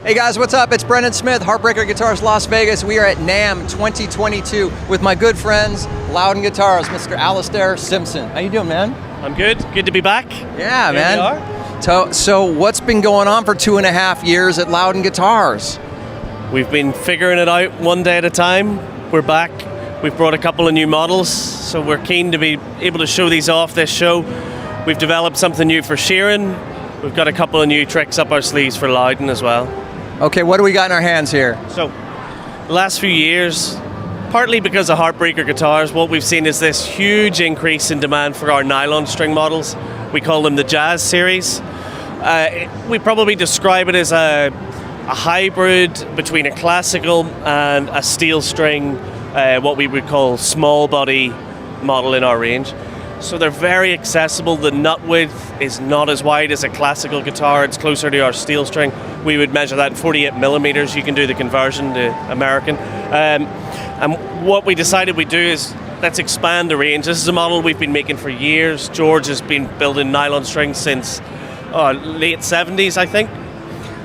Hey guys, what's up? It's Brendan Smith, Heartbreaker Guitars, Las Vegas. We are at NAMM 2022 with my good friends, Lowden Guitars, Mr. Alastair Simpson. How you doing, man? I'm good. Good to be back. Yeah, Here man. we are. So what's been going on for 2.5 years at Lowden Guitars? We've been figuring it out one day at a time. We're back. We've brought a couple of new models, so we're keen to be able to show these off this show. We've developed something new for Sheeran. We've got a couple of new tricks up our sleeves for Lowden as well. Okay, what do we got in our hands here? So, the last few years, partly because of Heartbreaker Guitars, what we've seen is this huge increase in demand for our nylon string models. We call them the Jazz series. We probably describe it as a hybrid between a classical and a steel string, what we would call small body model in our range. So they're very accessible. The nut width is not as wide as a classical guitar. It's closer to our steel string. We would measure that in 48 millimeters. You can do the conversion to American. And what we decided we'd do is let's expand the range. This is a model we've been making for years. George has been building nylon strings since late 70s, I think.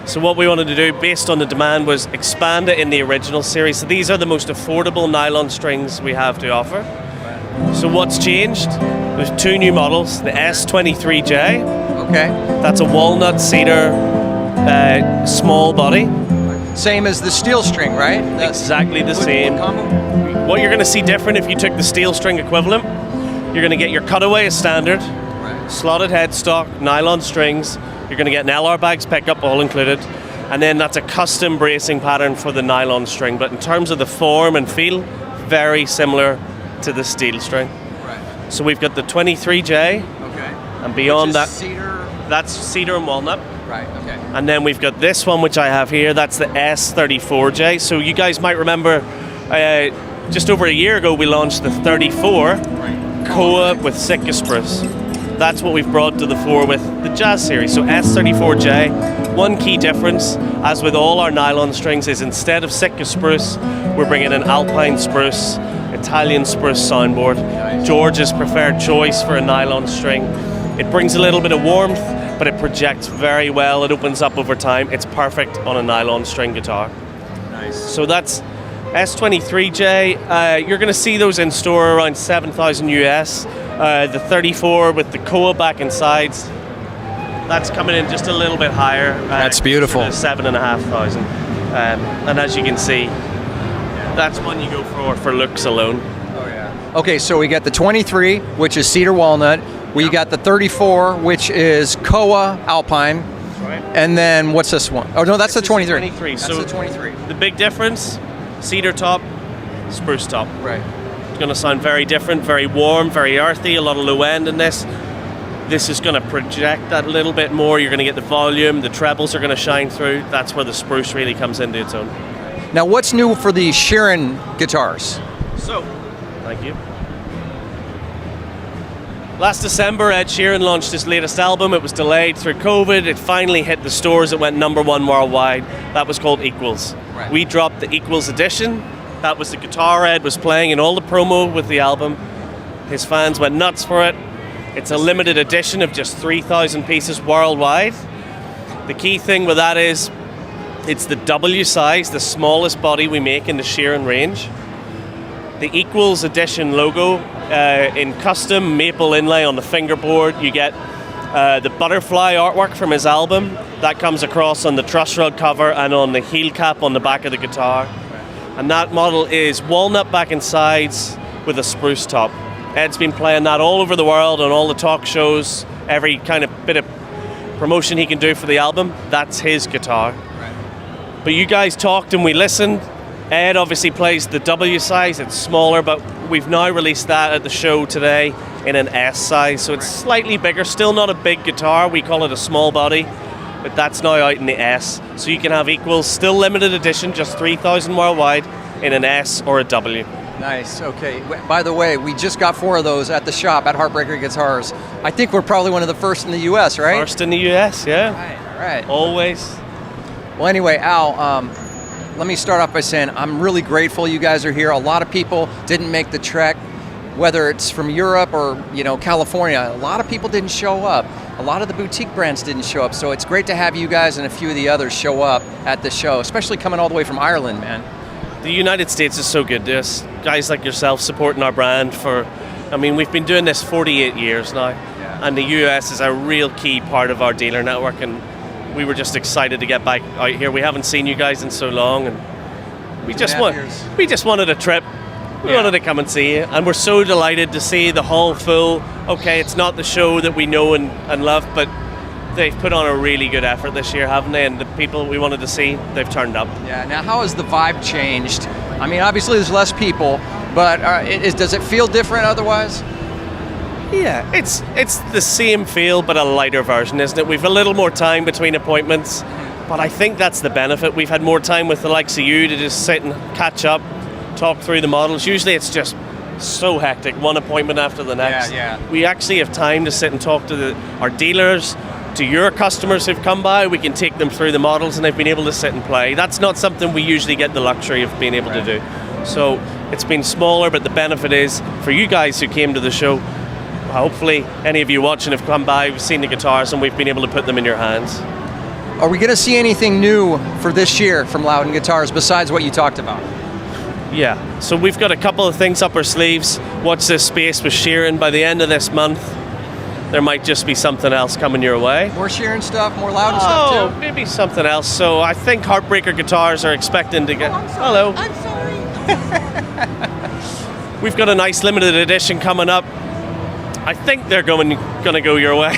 So what we wanted to do, based on the demand, was expand it in the original series. So these are the most affordable nylon strings we have to offer. So what's changed? There's two new models, the S23J. Okay. That's a walnut cedar small body. Same as the steel string, right? Exactly the same. What you're going to see different if you took the steel string equivalent, you're going to get your cutaway as standard, slotted headstock, nylon strings. You're going to get an LR bags pickup, all included. And then that's a custom bracing pattern for the nylon string. But in terms of the form and feel, very similar to the steel string. Right. So we've got the 23J, Okay. and beyond that, Cedar. that's cedar and walnut. Right. Okay. And then we've got this one, which I have here, that's the S34J. So you guys might remember, just over a year ago, we launched the 34 Koa with Sitka Spruce. That's what we've brought to the fore with the Jazz series. So S34J, one key difference, as with all our nylon strings, is instead of Sitka Spruce, we're bringing an Alpine Spruce, Italian Spruce soundboard. George's preferred choice for a nylon string. It brings a little bit of warmth, but it projects very well. It opens up over time. It's perfect on a nylon string guitar. Nice. So that's S23J. You're going to see those in store around 7,000 US. The 34 with the Koa back and sides, that's coming in just a little bit higher. That's beautiful. 7,500. And as you can see, that's one you go for looks alone. Oh yeah. Okay, so we got the 23, which is cedar walnut. We got the 34, which is Koa Alpine. That's right. And then what's this one? Oh no, that's the 23. 23. That's So the 23. the big difference, cedar top, spruce top. Right. It's going to sound very different, very warm, very earthy, a lot of low end in this. This is going to project that a little bit more. You're going to get the volume, the trebles are going to shine through. That's where the spruce really comes into its own. Now what's new for the Sheeran guitars? So, thank you. Last December, Ed Sheeran launched his latest album. It was delayed through COVID. It finally hit the stores. It went #1 worldwide. That was called Equals. Right. We dropped the Equals edition. That was the guitar Ed was playing in all the promo with the album. His fans went nuts for it. It's a limited edition of just 3,000 pieces worldwide. The key thing with that is it's the W size, the smallest body we make in the Sheeran range. The Equals edition logo in custom maple inlay on the fingerboard. You get the butterfly artwork from his album. That comes across on the truss rod cover and on the heel cap on the back of the guitar. And that model is walnut back and sides with a spruce top. Ed's been playing that all over the world on all the talk shows, every kind of bit of promotion he can do for the album. That's his guitar. But you guys talked and we listened. Ed obviously plays the W size, it's smaller, but we've now released that at the show today in an S size, so it's slightly bigger, still not a big guitar, we call it a small body, but that's now out in the S. So you can have Equals, still limited edition, just 3,000 worldwide, in an S or a W. Nice, okay. By the way, we just got 4 of those at the shop at Heartbreaker Guitars. I think we're probably one of the first in the US, right? First in the US, yeah. All right. Always. Well, anyway, Al, let me start off by saying I'm really grateful you guys are here. A lot of people didn't make the trek, whether it's from Europe or California. A lot of people didn't show up. a lot of the boutique brands didn't show up, so it's great to have you guys and a few of the others show up at the show, especially coming all the way from Ireland, man. The United States is so good to us. Guys like yourself supporting our brand we've been doing this 48 years now, and the US is a real key part of our dealer network, and we were just excited to get back out here. We haven't seen you guys in so long, and we just wanted a trip. We wanted to come and see you, and we're so delighted to see the hall full. Okay, it's not the show that we know and love, but they've put on a really good effort this year, haven't they? And the people we wanted to see, they've turned up. Yeah, now how has the vibe changed? I mean, obviously there's less people, but does it feel different otherwise? Yeah, it's the same feel, but a lighter version, isn't it? We've a little more time between appointments, but I think that's the benefit. We've had more time with the likes of you to just sit and catch up, talk through the models. Usually it's just so hectic, one appointment after the next. Yeah. We actually have time to sit and talk to our dealers, to your customers who've come by. We can take them through the models, and they've been able to sit and play. That's not something we usually get the luxury of being able to do. So it's been smaller, but the benefit is for you guys who came to the show, hopefully any of you watching have come by, we've seen the guitars, and we've been able to put them in your hands. Are we going to see anything new for this year from Lowden Guitars besides what you talked about? Yeah, so we've got a couple of things up our sleeves. Watch this space with Sheeran. By the end of this month, there might just be something else coming your way. More Sheeran stuff, more Lowden stuff too? Maybe something else. So I think Heartbreaker Guitars are expecting to get... Hello. I'm sorry. We've got a nice limited edition coming up. I think they're going to go your way.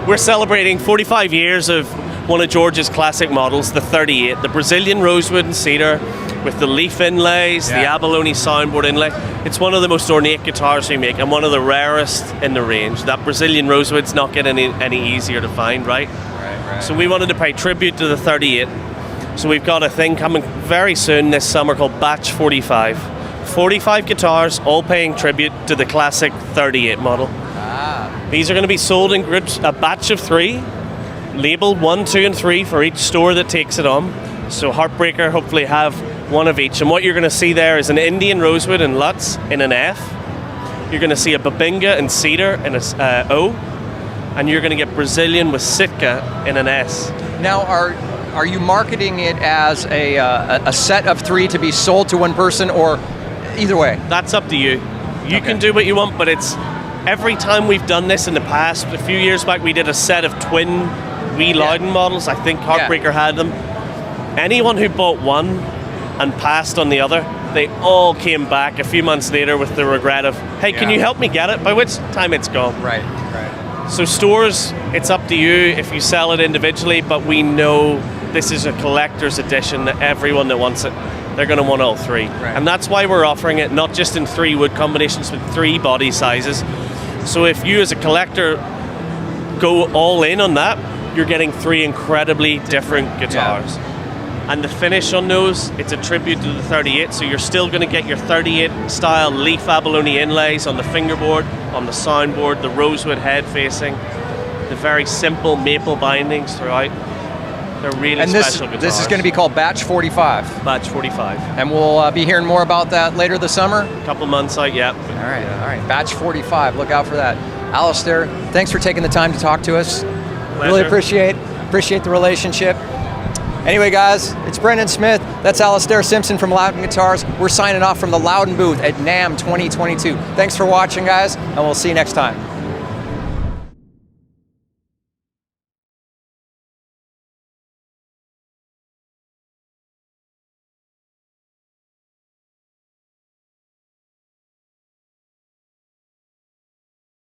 We're celebrating 45 years of one of George's classic models, the 38, the Brazilian rosewood and cedar with the leaf inlays, the abalone soundboard inlay. It's one of the most ornate guitars we make and one of the rarest in the range. That Brazilian rosewood's not getting any easier to find, right? Right. So we wanted to pay tribute to the 38. So we've got a thing coming very soon this summer called Batch 45. 45 guitars, all paying tribute to the classic 38 model. These are going to be sold in groups, a batch of 3, labeled 1, 2, and 3 for each store that takes it on. So Heartbreaker hopefully have one of each. And what you're going to see there is an Indian rosewood and Lutz in an F. You're going to see a Babinga and Cedar in a O. And you're going to get Brazilian with Sitka in an S. Now, are you marketing it as a set of 3 to be sold to one person, or either way? That's up to you. You can do what you want, but it's every time we've done this in the past. A few years back, we did a set of twin Lowden models. I think Heartbreaker had them. Anyone who bought one and passed on the other, they all came back a few months later with the regret of, hey, can you help me get it? By which time it's gone. Right. So stores, it's up to you if you sell it individually, but we know this is a collector's edition that everyone that wants it, they're going to want all 3. Right. And that's why we're offering it not just in 3 wood combinations, but 3 body sizes. So if you as a collector go all in on that, you're getting 3 incredibly different guitars. And the finish on those, it's a tribute to the 38, so you're still going to get your 38 style leaf abalone inlays on the fingerboard, on the soundboard, the rosewood head facing, the very simple maple bindings throughout. They're really special guitars. This is going to be called Batch 45. Batch 45. And we'll be hearing more about that later this summer? A couple months out, yeah. All right. Batch 45, look out for that. Alastair, thanks for taking the time to talk to us. Pleasure. Really appreciate the relationship. Anyway, guys, it's Brendan Smith. That's Alastair Simpson from Lowden Guitars. We're signing off from the Lowden booth at NAMM 2022. Thanks for watching, guys, and we'll see you next time.